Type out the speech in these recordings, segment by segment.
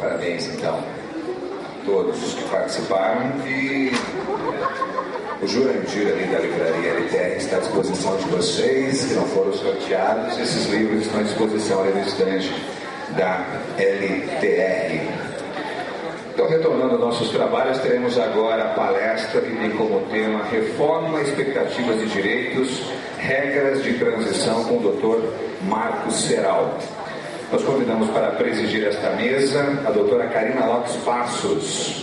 Parabéns, então, a todos os que participaram. E o Jurandir ali da livraria LTR está à disposição de vocês, que não foram sorteados. Esses livros estão à disposição ali no estande da LTR. Então, retornando aos nossos trabalhos, teremos agora a palestra que tem como tema Reforma, Expectativas de Direitos, Regras de Transição, com o Dr. Marcos Serral. Nós convidamos para presidir esta mesa a doutora Karina Lopes Passos.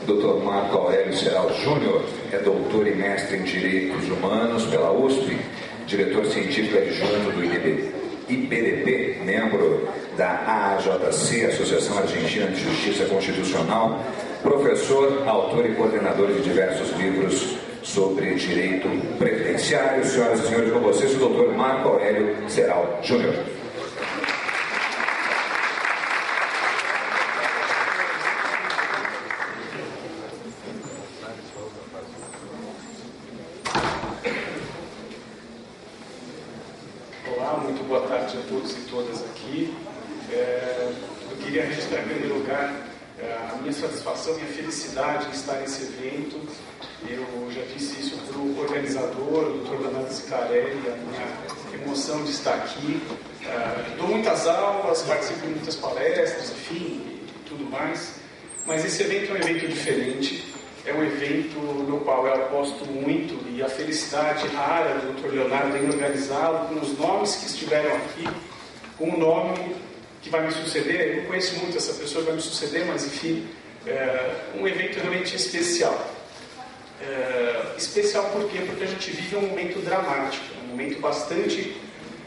Dr. Marco Aurélio Serral Júnior é doutor e mestre em Direitos Humanos pela USP, diretor científico adjunto do IBDP, membro da AAJC, Associação Argentina de Justiça Constitucional, professor, autor e coordenador de diversos livros sobre direito previdenciário. Senhoras e senhores, com vocês o doutor Marco Aurélio Serral Júnior. Olá, muito boa tarde a todos e todas aqui. Eu queria registrar em primeiro lugar a minha satisfação e a felicidade de estar nesse evento. Eu já disse isso para o organizador, o Dr. Leonardo Zicarelli, a minha emoção de estar aqui. Dou muitas aulas, participo de muitas palestras, enfim, e tudo mais, mas esse evento é um evento diferente. É um evento no qual eu aposto muito, e a felicidade rara do Dr. Leonardo em organizá-lo, com os nomes que estiveram aqui, com o nome que vai me suceder. Eu não conheço muito essa pessoa que vai me suceder, mas enfim, um evento realmente especial. Especial por quê? Porque a gente vive um momento dramático, um momento bastante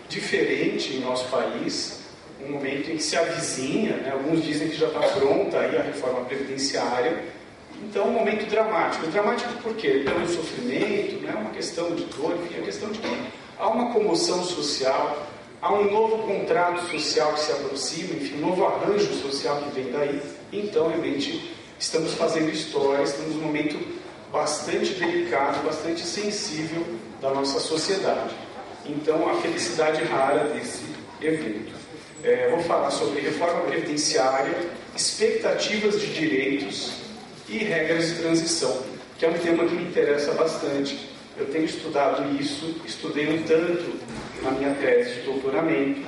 diferente em nosso país, um momento em que se avizinha, né? Alguns dizem que já está pronta aí a reforma previdenciária. Então, um momento dramático. Dramático por quê? Pelo sofrimento, não é uma questão de dor, enfim, é uma questão de que há uma comoção social, há um novo contrato social que se aproxima, enfim, um novo arranjo social que vem daí. Então, realmente, estamos fazendo história, estamos num momento bastante delicado, bastante sensível da nossa sociedade. Então, a felicidade rara desse evento. Vou falar sobre reforma previdenciária, expectativas de direitos e regras de transição, que é um tema que me interessa bastante. Eu tenho estudado isso, estudei um tanto na minha tese de doutoramento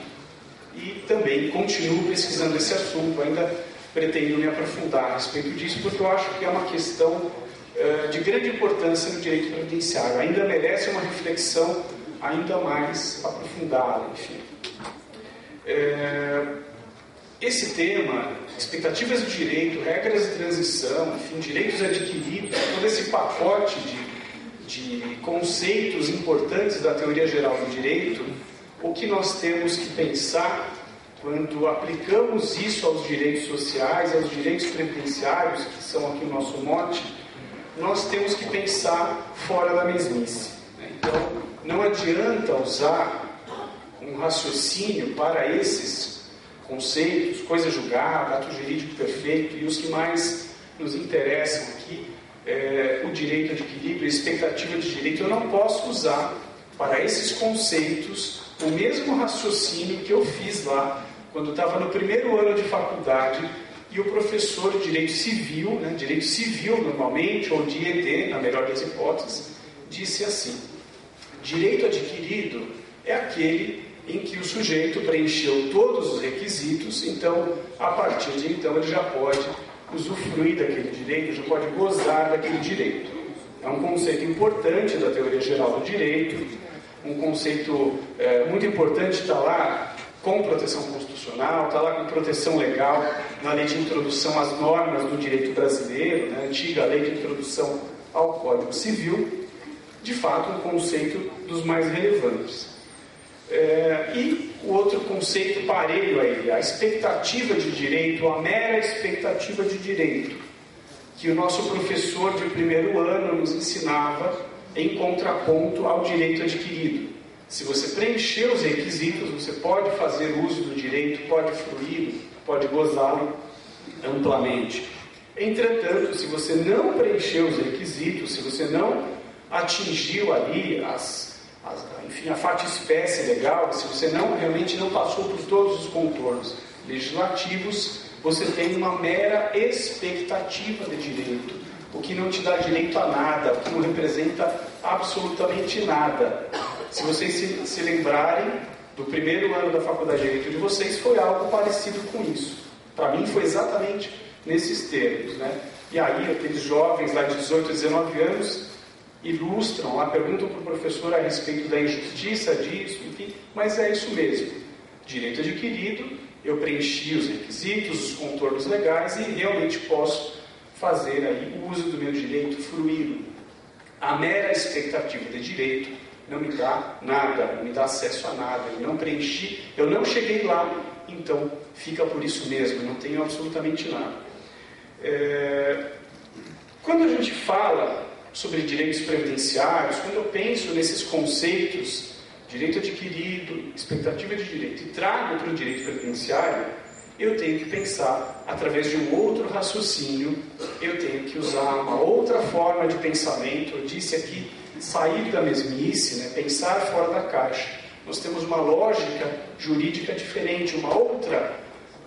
e também continuo pesquisando esse assunto, ainda pretendo me aprofundar a respeito disso, porque eu acho que é uma questão de grande importância no direito previdenciário, ainda merece uma reflexão ainda mais aprofundada, enfim. Esse tema, expectativas de direito, regras de transição, enfim, direitos adquiridos, todo esse pacote de conceitos importantes da teoria geral do direito, o que nós temos que pensar quando aplicamos isso aos direitos sociais, aos direitos previdenciários, que são aqui o nosso mote, nós temos que pensar fora da mesmice. Então, não adianta usar um raciocínio para esses conceitos, coisa julgada, ato jurídico perfeito, e os que mais nos interessam aqui, o direito adquirido, a expectativa de direito. Eu não posso usar para esses conceitos o mesmo raciocínio que eu fiz lá, quando estava no primeiro ano de faculdade, e o professor de direito civil, né, direito civil normalmente, ou de ED, na melhor das hipóteses, disse assim: direito adquirido é aquele em que o sujeito preencheu todos os requisitos, então, a partir de então, ele já pode usufruir daquele direito, já pode gozar daquele direito. É um conceito importante da teoria geral do direito, um conceito muito importante, está lá com proteção constitucional, está lá com proteção legal, na lei de introdução às normas do direito brasileiro, na antiga lei de introdução ao Código Civil, de fato, um conceito dos mais relevantes. E o outro conceito parelho a ele, a expectativa de direito, a mera expectativa de direito, que o nosso professor de primeiro ano nos ensinava em contraponto ao direito adquirido. Se você preencher os requisitos, você pode fazer uso do direito, pode fruir, pode gozá-lo amplamente. Entretanto, se você não preencher os requisitos, se você não atingiu ali as enfim, a fatispécie legal, se você realmente não passou por todos os contornos legislativos, você tem uma mera expectativa de direito, o que não te dá direito a nada, o que não representa absolutamente nada. Se vocês se lembrarem do primeiro ano da Faculdade de Direito de vocês, foi algo parecido com isso. Para mim foi exatamente nesses termos, né? E aí aqueles jovens lá de 18 a 19 anos ilustram, lá perguntam para o professor a respeito da injustiça disso, enfim, mas é isso mesmo. Direito adquirido, eu preenchi os requisitos, os contornos legais e realmente posso fazer aí o uso do meu direito fruído. A mera expectativa de direito não me dá nada, não me dá acesso a nada, eu não preenchi, eu não cheguei lá, então fica por isso mesmo, eu não tenho absolutamente nada. Quando a gente fala sobre direitos previdenciários, quando eu penso nesses conceitos, direito adquirido, expectativa de direito, e trago para o direito previdenciário, eu tenho que pensar através de um outro raciocínio, eu tenho que usar uma outra forma de pensamento. Eu disse aqui, sair da mesmice, né? Pensar fora da caixa. Nós temos uma lógica jurídica diferente, uma outra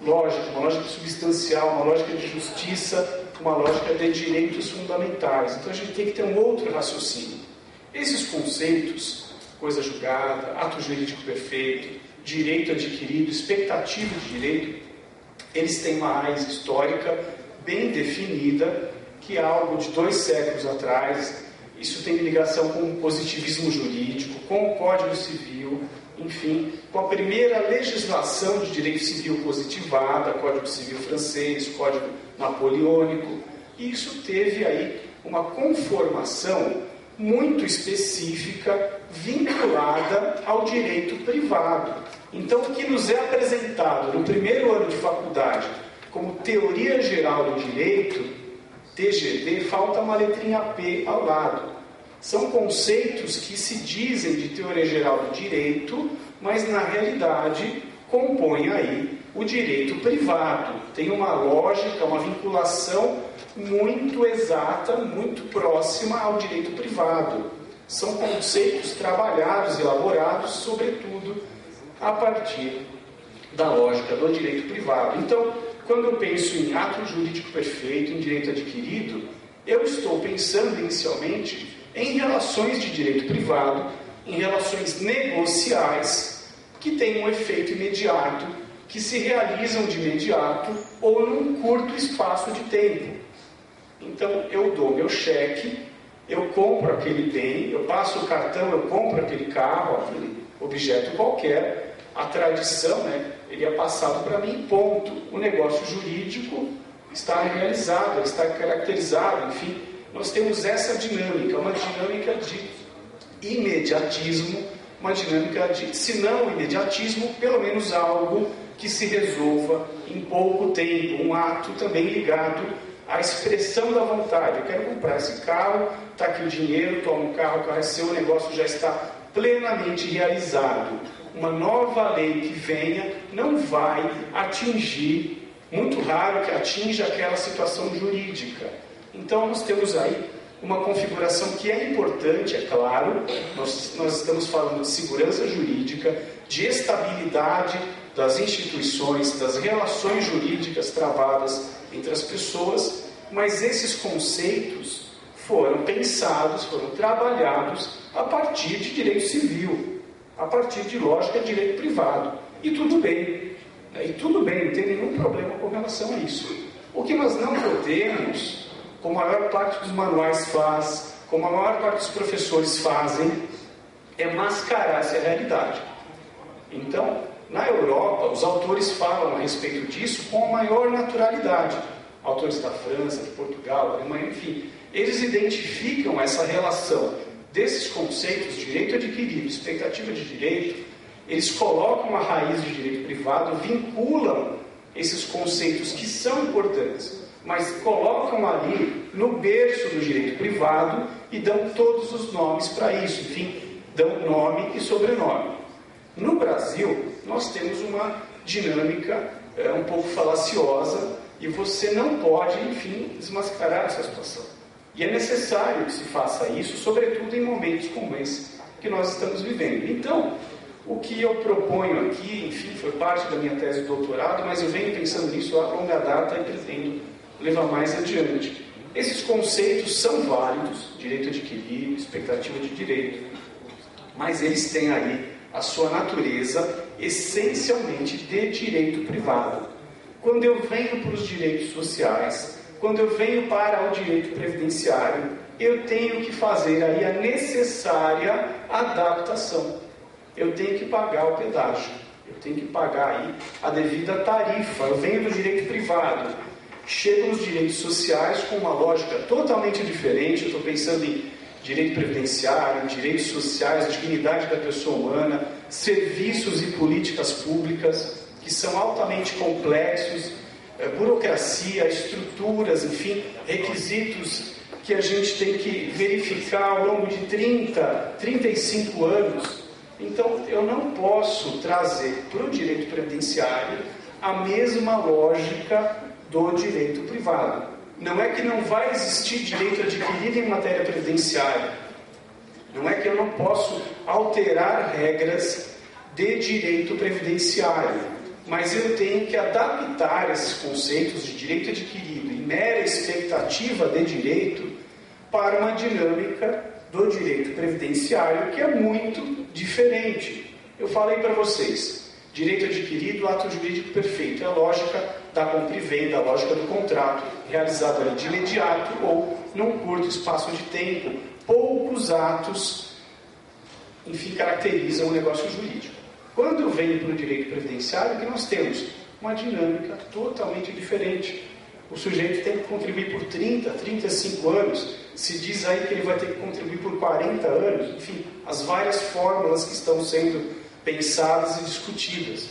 lógica, uma lógica substancial, uma lógica de justiça, uma lógica de direitos fundamentais. Então a gente tem que ter um outro raciocínio. Esses conceitos, coisa julgada, ato jurídico perfeito, direito adquirido, expectativa de direito, eles têm uma raiz histórica bem definida, que é algo de 2 séculos atrás. Isso tem ligação com o positivismo jurídico, com o Código Civil, enfim, com a primeira legislação de direito civil positivada, Código Civil francês, Código napoleônico. E isso teve aí uma conformação muito específica, vinculada ao direito privado. Então, o que nos é apresentado no primeiro ano de faculdade como teoria geral do direito, TGD, falta uma letrinha P ao lado. São conceitos que se dizem de teoria geral do direito, mas na realidade compõem aí o direito privado. Tem uma lógica, uma vinculação muito exata, muito próxima ao direito privado. São conceitos trabalhados, elaborados, sobretudo, a partir da lógica do direito privado. Então, quando eu penso em ato jurídico perfeito, em direito adquirido, eu estou pensando inicialmente em relações de direito privado, em relações negociais, que têm um efeito imediato, que se realizam de imediato ou num curto espaço de tempo. Então, eu dou meu cheque, eu compro aquele bem, eu passo o cartão, eu compro aquele carro, aquele objeto qualquer. A tradição, né, ele é passado para mim, ponto. O negócio jurídico está realizado, está caracterizado, enfim. Nós temos essa dinâmica, uma dinâmica de imediatismo, uma dinâmica de, se não imediatismo, pelo menos algo que se resolva em pouco tempo, um ato também ligado à expressão da vontade. Eu quero comprar esse carro, está aqui o dinheiro, toma o carro é seu, o negócio já está plenamente realizado. Uma nova lei que venha não vai atingir, muito raro que atinja aquela situação jurídica. Então nós temos aí uma configuração que é importante, é claro, nós estamos falando de segurança jurídica, de estabilidade das instituições, das relações jurídicas travadas entre as pessoas, mas esses conceitos foram pensados, foram trabalhados a partir de direito civil, a partir de lógica de direito privado. E tudo bem, né? E tudo bem, não tem nenhum problema com relação a isso. O que nós não podemos, como a maior parte dos manuais faz, como a maior parte dos professores fazem, é mascarar essa realidade. Então, na Europa, os autores falam a respeito disso com a maior naturalidade. Autores da França, de Portugal, da Alemanha, enfim, eles identificam essa relação desses conceitos, direito adquirido, expectativa de direito, eles colocam a raiz de direito privado, vinculam esses conceitos que são importantes, mas colocam ali no berço do direito privado e dão todos os nomes para isso, enfim, dão nome e sobrenome. No Brasil, nós temos uma dinâmica um pouco falaciosa e você não pode, enfim, desmascarar essa situação. E é necessário que se faça isso, sobretudo em momentos como esse que nós estamos vivendo. Então, o que eu proponho aqui, enfim, foi parte da minha tese de doutorado, mas eu venho pensando nisso a longa data e pretendo levar mais adiante. Esses conceitos são válidos, direito adquirido, expectativa de direito, mas eles têm aí a sua natureza essencialmente de direito privado. Quando eu venho para os direitos sociais, quando eu venho para o direito previdenciário, eu tenho que fazer aí a necessária adaptação. Eu tenho que pagar o pedágio, eu tenho que pagar aí a devida tarifa. Eu venho do direito privado, chego nos direitos sociais com uma lógica totalmente diferente. Eu estou pensando em direito previdenciário, direitos sociais, dignidade da pessoa humana, serviços e políticas públicas, que são altamente complexos, burocracia, estruturas, enfim, requisitos que a gente tem que verificar ao longo de 30, 35 anos. Então, eu não posso trazer para o direito previdenciário a mesma lógica do direito privado. Não é que não vai existir direito adquirido em matéria previdenciária. Não é que eu não posso alterar regras de direito previdenciário. Mas eu tenho que adaptar esses conceitos de direito adquirido e mera expectativa de direito para uma dinâmica do direito previdenciário que é muito diferente. Eu falei para vocês, direito adquirido, ato jurídico perfeito, é a lógica da compra e venda, a lógica do contrato, realizado de imediato ou num curto espaço de tempo. Poucos atos, enfim, caracterizam o negócio jurídico. Quando eu venho para o direito previdenciário, que nós temos uma dinâmica totalmente diferente. O sujeito tem que contribuir por 30, 35 anos, se diz aí que ele vai ter que contribuir por 40 anos, enfim, as várias fórmulas que estão sendo pensadas e discutidas.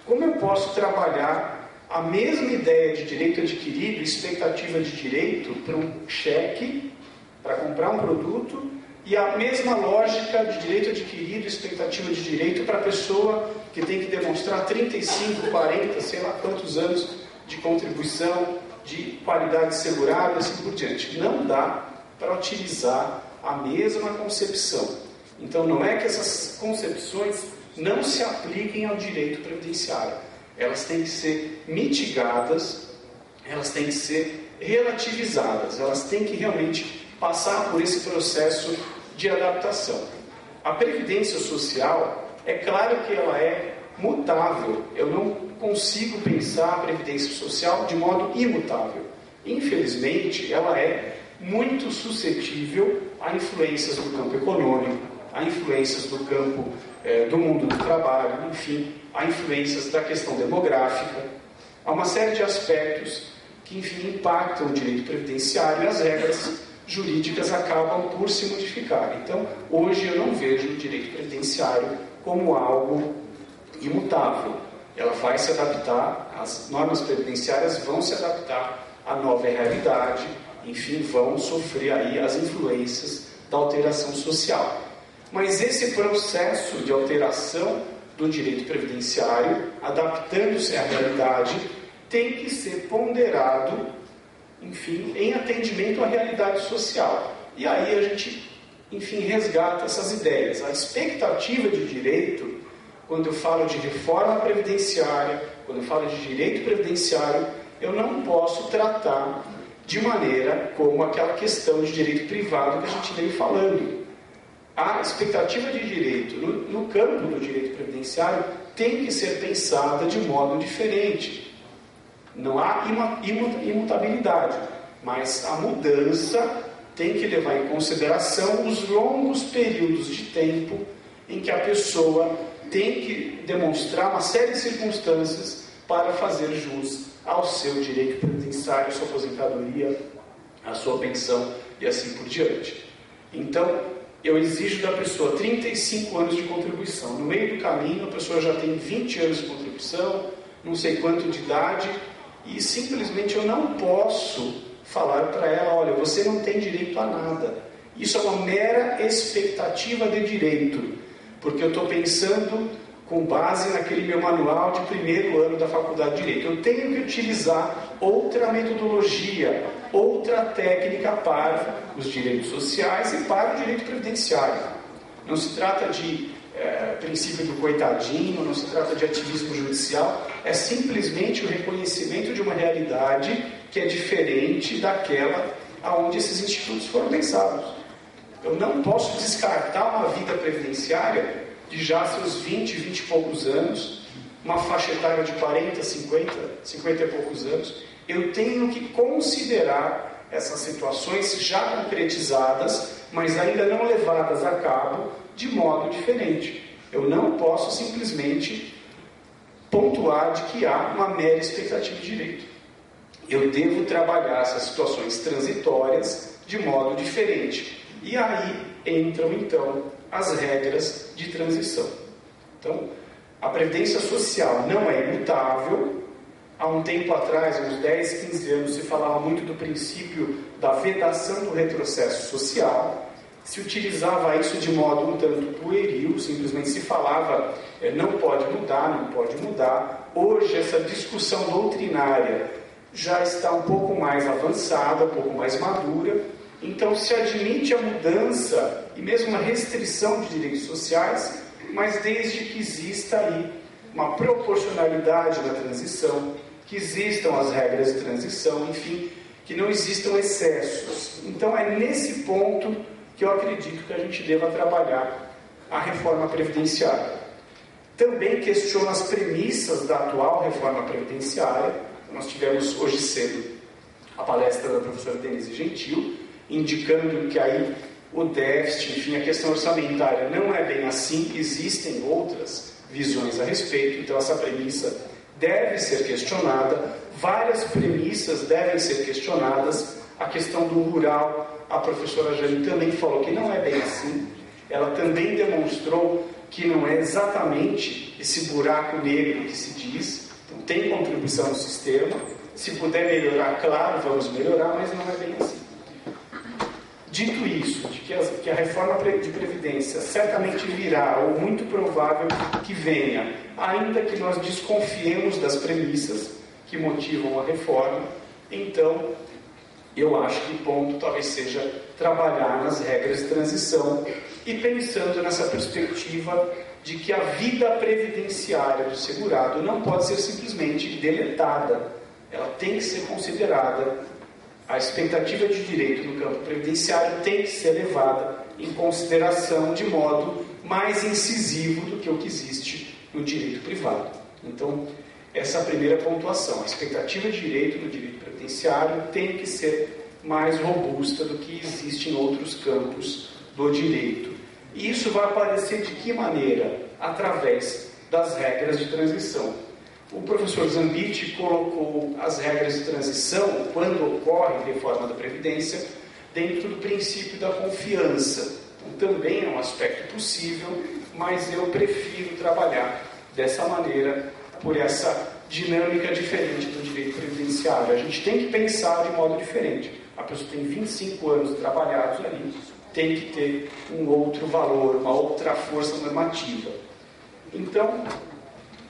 Como eu posso trabalhar a mesma ideia de direito adquirido, expectativa de direito, para um cheque, para comprar um produto, e a mesma lógica de direito adquirido, expectativa de direito para a pessoa que tem que demonstrar 35, 40, sei lá quantos anos de contribuição, de qualidade segurada e assim por diante. Não dá para utilizar a mesma concepção. Então, não é que essas concepções não se apliquem ao direito previdenciário. Elas têm que ser mitigadas, elas têm que ser relativizadas, elas têm que realmente passar por esse processo de adaptação. A previdência social, é claro que ela é mutável. Eu não consigo pensar a previdência social de modo imutável. Infelizmente, ela é muito suscetível a influências do campo econômico, a influências do campo do mundo do trabalho, enfim, a influências da questão demográfica. Há uma série de aspectos que, enfim, impactam o direito previdenciário e as regras jurídicas acabam por se modificar. Então, hoje eu não vejo o direito previdenciário como algo imutável. Ela vai se adaptar, as normas previdenciárias vão se adaptar à nova realidade, enfim, vão sofrer aí as influências da alteração social. Mas esse processo de alteração do direito previdenciário, adaptando-se à realidade, tem que ser ponderado, enfim, em atendimento à realidade social. E aí a gente, enfim, resgata essas ideias. A expectativa de direito, quando eu falo de reforma previdenciária, quando eu falo de direito previdenciário, eu não posso tratar de maneira como aquela questão de direito privado que a gente veio falando. A expectativa de direito no campo do direito previdenciário tem que ser pensada de modo diferente. Não há imutabilidade, mas a mudança tem que levar em consideração os longos períodos de tempo em que a pessoa tem que demonstrar uma série de circunstâncias para fazer jus ao seu direito previdenciário, à sua aposentadoria, à sua pensão e assim por diante. Então, eu exijo da pessoa 35 anos de contribuição. No meio do caminho, a pessoa já tem 20 anos de contribuição, não sei quanto de idade, e simplesmente eu não posso falar para ela, olha, você não tem direito a nada. Isso é uma mera expectativa de direito, porque eu estou pensando com base naquele meu manual de primeiro ano da Faculdade de Direito. Eu tenho que utilizar outra metodologia, outra técnica para os direitos sociais e para o direito previdenciário. Não se trata de princípio do coitadinho, não se trata de ativismo judicial, é simplesmente o reconhecimento de uma realidade que é diferente daquela aonde esses institutos foram pensados. Eu não posso descartar uma vida previdenciária de já seus 20 e poucos anos, uma faixa etária de 40, 50 e poucos anos. Eu tenho que considerar essas situações já concretizadas, mas ainda não levadas a cabo de modo diferente. Eu não posso simplesmente pontuar de que há uma mera expectativa de direito. Eu devo trabalhar essas situações transitórias de modo diferente. E aí entram, então, as regras de transição. Então, a Previdência Social não é imutável. Há um tempo atrás, uns 10, 15 anos, se falava muito do princípio da vedação do retrocesso social. Se utilizava isso de modo um tanto pueril, simplesmente se falava não pode mudar. Hoje, essa discussão doutrinária já está um pouco mais avançada, um pouco mais madura. Então, se admite a mudança e mesmo uma restrição de direitos sociais, mas desde que exista aí uma proporcionalidade na transição, que existam as regras de transição, enfim, que não existam excessos. Então, é nesse ponto que eu acredito que a gente deva trabalhar a reforma previdenciária. Também questiono as premissas da atual reforma previdenciária. Nós tivemos hoje cedo a palestra da professora Denise Gentil, indicando que aí o déficit, enfim, a questão orçamentária não é bem assim, existem outras visões a respeito, então essa premissa deve ser questionada, várias premissas devem ser questionadas, a questão do rural, a professora Jane também falou que não é bem assim, ela também demonstrou que não é exatamente esse buraco negro que se diz, então tem contribuição no sistema, se puder melhorar, claro, vamos melhorar, mas não é bem assim. Dito isso, de que a reforma de Previdência certamente virá, ou muito provável que venha, ainda que nós desconfiemos das premissas que motivam a reforma, então eu acho que o ponto talvez seja trabalhar nas regras de transição e pensando nessa perspectiva de que a vida previdenciária do segurado não pode ser simplesmente deletada, ela tem que ser considerada. A expectativa de direito no campo previdenciário tem que ser levada em consideração de modo mais incisivo do que o que existe no direito privado. Então, essa é a primeira pontuação. A expectativa de direito no direito previdenciário tem que ser mais robusta do que existe em outros campos do direito. E isso vai aparecer de que maneira? Através das regras de transição. O professor Zambiti colocou as regras de transição, quando ocorre reforma da Previdência, dentro do princípio da confiança. Então, também é um aspecto possível, mas eu prefiro trabalhar dessa maneira, por essa dinâmica diferente do direito previdenciário. A gente tem que pensar de modo diferente. A pessoa tem 25 anos trabalhados ali, tem que ter um outro valor, uma outra força normativa. Então,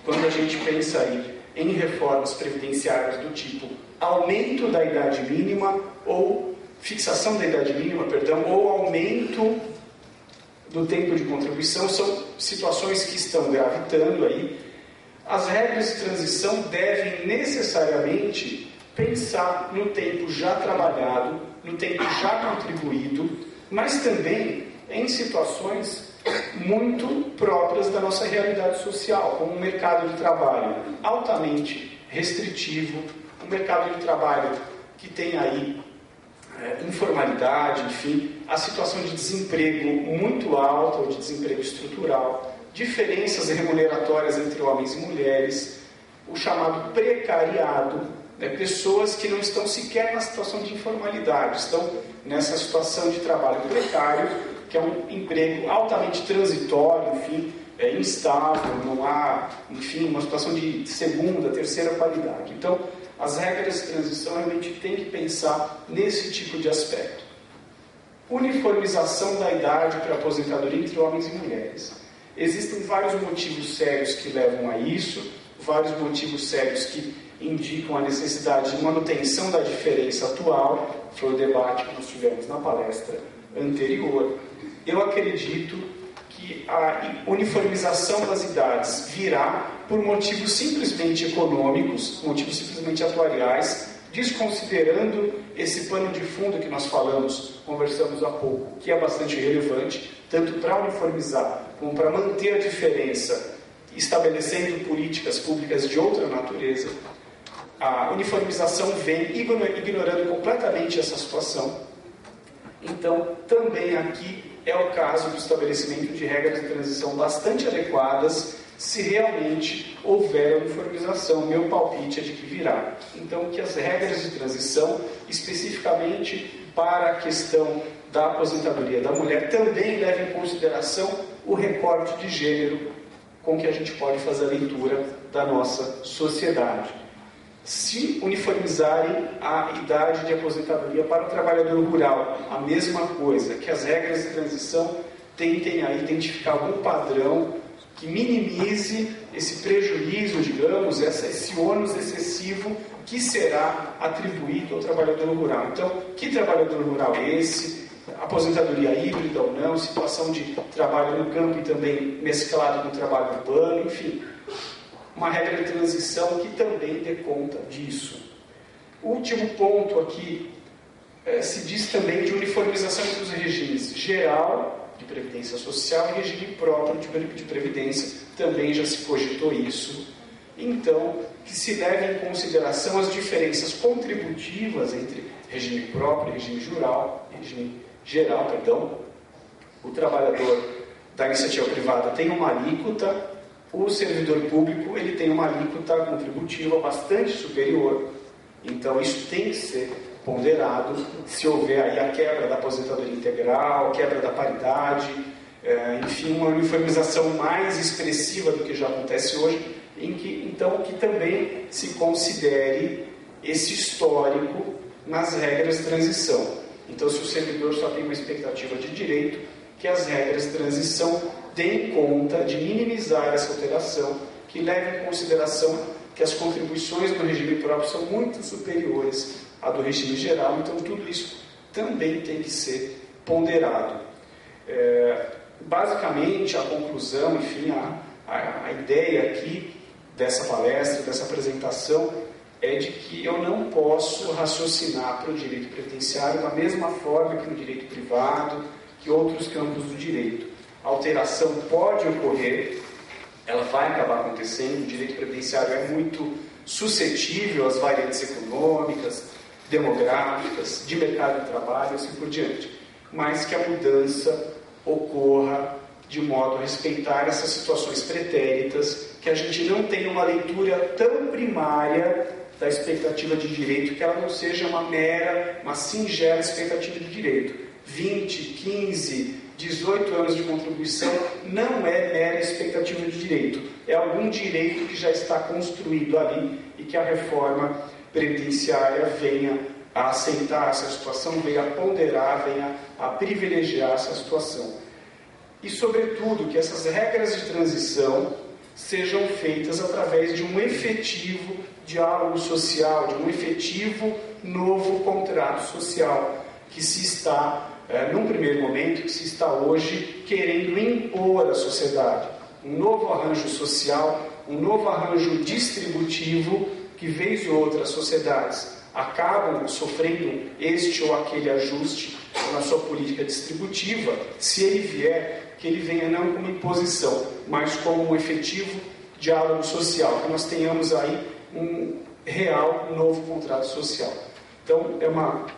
quando a gente pensa aí em reformas previdenciárias do tipo aumento da idade mínima ou fixação da idade mínima, ou aumento do tempo de contribuição, são situações que estão gravitando aí. As regras de transição devem necessariamente pensar no tempo já trabalhado, no tempo já contribuído, mas também em situações muito próprias da nossa realidade social, como um mercado de trabalho altamente restritivo, um mercado de trabalho que tem aí informalidade, enfim, a situação de desemprego muito alta, ou de desemprego estrutural, diferenças remuneratórias entre homens e mulheres, o chamado precariado, pessoas que não estão sequer na situação de informalidade, estão nessa situação de trabalho precário, que é um emprego altamente transitório, enfim, instável, não há, enfim, uma situação de segunda, terceira qualidade. Então, as regras de transição realmente têm que pensar nesse tipo de aspecto. Uniformização da idade para aposentadoria entre homens e mulheres. Existem vários motivos sérios que levam a isso, vários motivos sérios que indicam a necessidade de manutenção da diferença atual, foi o debate que nós tivemos na palestra anterior. Eu acredito que a uniformização das idades virá por motivos simplesmente econômicos, motivos simplesmente atuariais, desconsiderando esse pano de fundo que nós conversamos há pouco, que é bastante relevante, tanto para uniformizar como para manter a diferença, estabelecendo políticas públicas de outra natureza. A uniformização vem ignorando completamente essa situação. Então, também aqui é o caso do estabelecimento de regras de transição bastante adequadas, se realmente houver uniformização. Meu palpite é de que virá. Então, que as regras de transição, especificamente para a questão da aposentadoria da mulher, também levem em consideração o recorte de gênero com que a gente pode fazer a leitura da nossa sociedade. Se uniformizarem a idade de aposentadoria para o trabalhador rural, a mesma coisa, que as regras de transição tentem a identificar algum padrão que minimize esse prejuízo, digamos, esse ônus excessivo que será atribuído ao trabalhador rural. Então, que trabalhador rural é esse? Aposentadoria híbrida ou não? Situação de trabalho no campo e também mesclado com o trabalho urbano, enfim. Uma regra de transição que também dê conta disso. O último ponto aqui se diz também de uniformização entre os regimes geral de previdência social e regime próprio de previdência. Também já se cogitou isso. Então, que se leve em consideração as diferenças contributivas entre regime próprio e regime geral. O trabalhador da iniciativa privada tem uma alíquota. O servidor público ele tem uma alíquota contributiva bastante superior, então isso tem que ser ponderado. Se houver aí a quebra da aposentadoria integral, quebra da paridade, enfim, uma uniformização mais expressiva do que já acontece hoje, então que também se considere esse histórico nas regras de transição. Então, se o servidor só tem uma expectativa de direito, que as regras de transição deem conta de minimizar essa alteração, que leve em consideração que as contribuições do regime próprio são muito superiores à do regime geral, então tudo isso também tem que ser ponderado. Basicamente, a conclusão, enfim, a ideia aqui dessa palestra, dessa apresentação, é de que eu não posso raciocinar para o direito previdenciário da mesma forma que no direito privado, que outros campos do direito. A alteração pode ocorrer, ela vai acabar acontecendo. O direito previdenciário é muito suscetível às variantes econômicas, demográficas, de mercado de trabalho, assim por diante. Mas que a mudança ocorra de modo a respeitar essas situações pretéritas, que a gente não tenha uma leitura tão primária da expectativa de direito, que ela não seja uma singela expectativa de direito. 20, 15, 18 anos de contribuição não é mera expectativa de direito, é algum direito que já está construído ali e que a reforma previdenciária venha a aceitar essa situação, venha a ponderar, venha a privilegiar essa situação. E, sobretudo, que essas regras de transição sejam feitas através de um efetivo diálogo social, de um efetivo novo contrato social, que se está, num primeiro momento, que se está hoje querendo impor à sociedade. Um novo arranjo social, um novo arranjo distributivo, que vez ou outra as sociedades acabam sofrendo este ou aquele ajuste na sua política distributiva. Se ele vier, que ele venha não como imposição, mas como um efetivo diálogo social, que nós tenhamos aí um real novo contrato social. Então, é uma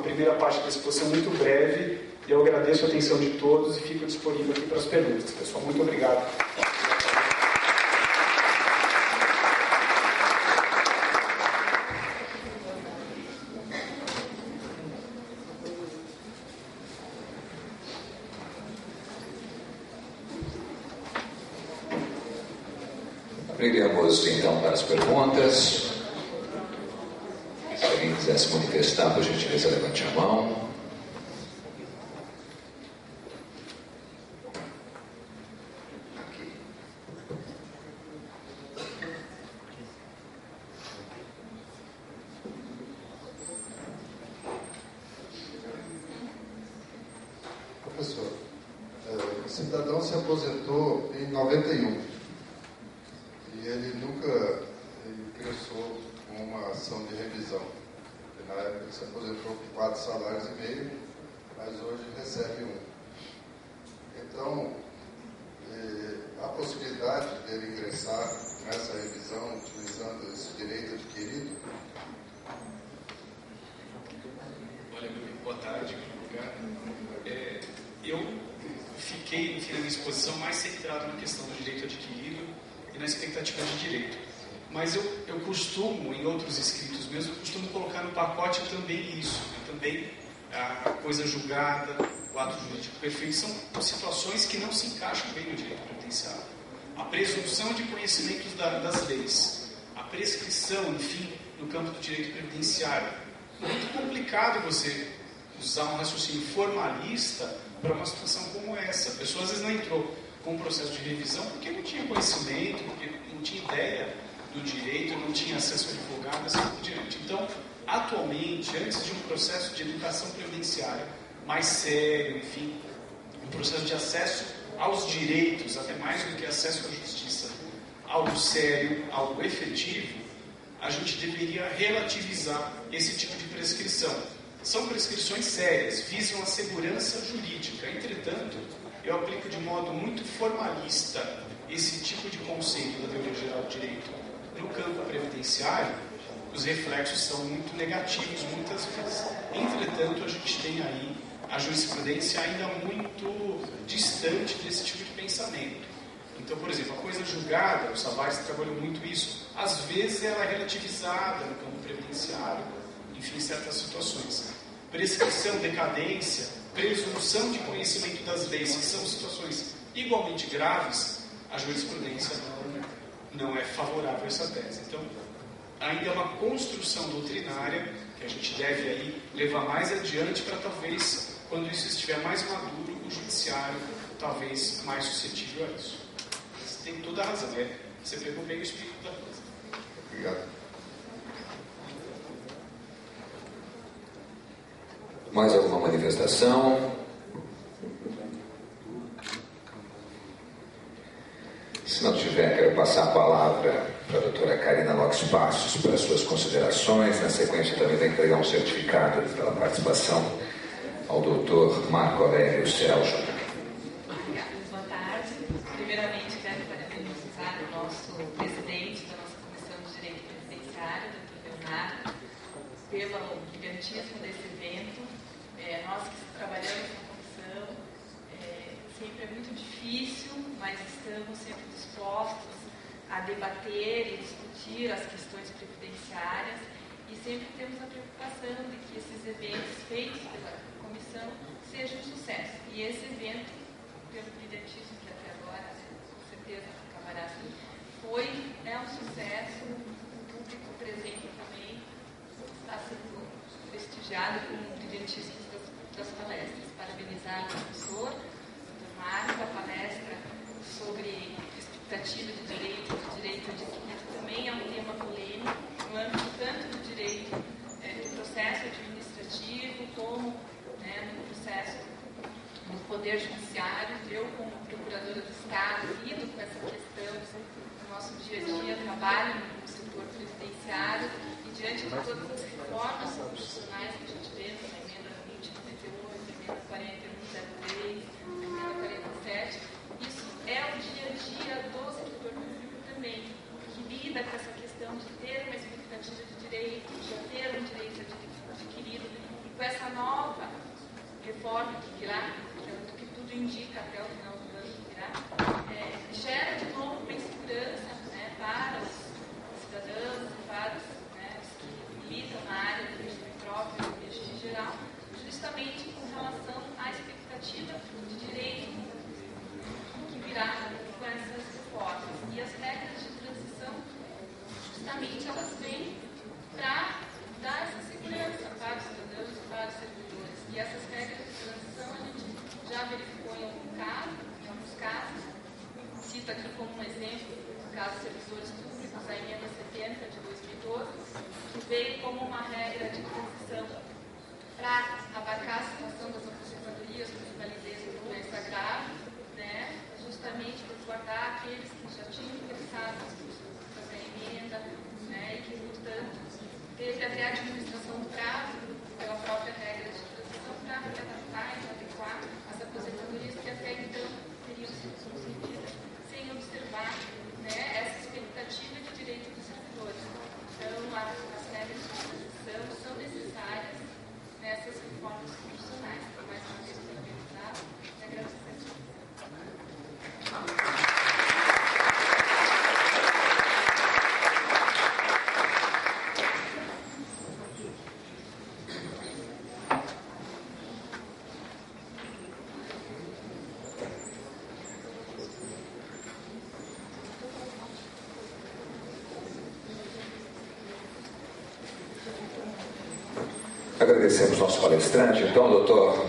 primeira parte da exposição muito breve. Eu agradeço a atenção de todos e fico disponível aqui para as perguntas. Pessoal, muito obrigado. Abriremos então para as perguntas. Se alguém quiser se manifestar, por gentileza, levante a mão. Professor, o cidadão se aposentou em 91. E ele nunca ingressou com uma ação de revisão. Na época ele se aposentou com 4 salários e meio, mas hoje recebe 1. Então, a possibilidade dele ingressar nessa revisão, utilizando esse direito adquirido. Olha, boa tarde, obrigado. Eu fiquei, na minha exposição, mais centrado na questão do direito adquirido e na expectativa de direito. Mas eu costumo, em outros escritos meus, eu costumo colocar no pacote também isso, né? Também a coisa julgada, o ato jurídico perfeito, são situações que não se encaixam bem no direito previdenciário. A presunção de conhecimentos das leis, a prescrição, enfim, no campo do direito previdenciário. É muito complicado você usar um raciocínio formalista para uma situação como essa. A pessoa às vezes não entrou com um processo de revisão porque não tinha conhecimento, porque não tinha ideia do direito, não tinha acesso a advogado, assim por diante. Então, atualmente, antes de um processo de educação previdenciária mais sério, enfim, um processo de acesso aos direitos, até mais do que acesso à justiça, algo sério, algo efetivo, a gente deveria relativizar esse tipo de prescrição. São prescrições sérias, visam a segurança jurídica. Entretanto, eu aplico de modo muito formalista esse tipo de conceito da teoria geral do direito. No campo previdenciário, os reflexos são muito negativos muitas vezes. Entretanto, a gente tem aí a jurisprudência ainda muito distante desse tipo de pensamento. Então, por exemplo, a coisa julgada, o Savais trabalhou muito isso. Às vezes ela é relativizada no campo previdenciário, enfim, em certas situações. Prescrição, decadência, presunção de conhecimento das leis, que são situações igualmente graves, a jurisprudência não é favorável a essa tese. Então, ainda é uma construção doutrinária que a gente deve aí levar mais adiante para talvez, quando isso estiver mais maduro, o judiciário talvez mais suscetível a isso. Você tem toda a razão, você pegou bem o espírito da coisa. Obrigado. Mais alguma manifestação? Se não tiver, quero passar a palavra para a doutora Karina Lopes Passos para suas considerações. Na sequência, também vai entregar um certificado pela participação ao doutor Marco Aurélio Celso. Obrigada. Boa tarde. Primeiramente, quero parabenizar o nosso presidente da nossa Comissão de Direito Previdenciário, doutor Leonardo, pelo brilhantismo desse evento. Nós que trabalhamos na comissão, sempre é muito difícil, mas estamos sempre dispostos a debater e discutir as questões previdenciárias e sempre temos a preocupação de que esses eventos feitos pela comissão sejam um sucesso. E esse evento, pelo brilhantismo que até agora, com certeza acabará assim, um sucesso, o público presente também está sendo prestigiado com o brilhantismo das palestras. Parabenizar o professor, Dr. Marco, a palestra sobre expectativa de direito adquirido também é um tema polêmico, no âmbito tanto do direito do processo administrativo, como no processo do Poder Judiciário. Eu, como procuradora do Estado, lido com essa questão no nosso dia a dia, trabalho no setor previdenciário e diante de todas as reformas constitucionais que a gente vê, como a emenda 2098, a emenda 4103, a emenda 47, isso é o dia a dia do setor público também, que lida com essa questão de ter uma expectativa de direito, de ter um direito adquirido, e com essa nova reforma que virá, que tudo indica até o final do ano que virá, gera de novo uma insegurança para os cidadãos, para os que militam na área do regime próprio e do regime geral, justamente com relação à expectativa de direito que virá com essas reformas. E as regras de transição, justamente, elas vêm para dar essa segurança para os cidadãos e para os servidores. E essas regras de transição a gente já verificou em alguns casos, cito aqui como um exemplo, no caso dos servidores públicos, a emenda 70 de 2012, que veio como uma regra de transição para abarcar a situação das aposentadorias com invalidez por doença grave, justamente resguardar aqueles que já tinham interessado em fazer a emenda, né, e que, portanto, teve até a administração do prazo pela própria regra de transição para adaptar e adequar as aposentadorias que até então teriam sido concedidas sem observar, né, essa expectativa de direito dos servidores. Então, as regras de transição são necessárias nessas reformas constitucionais. Mais uma vez, parabenizar e agradecer. Agradecemos nosso palestrante, então, doutor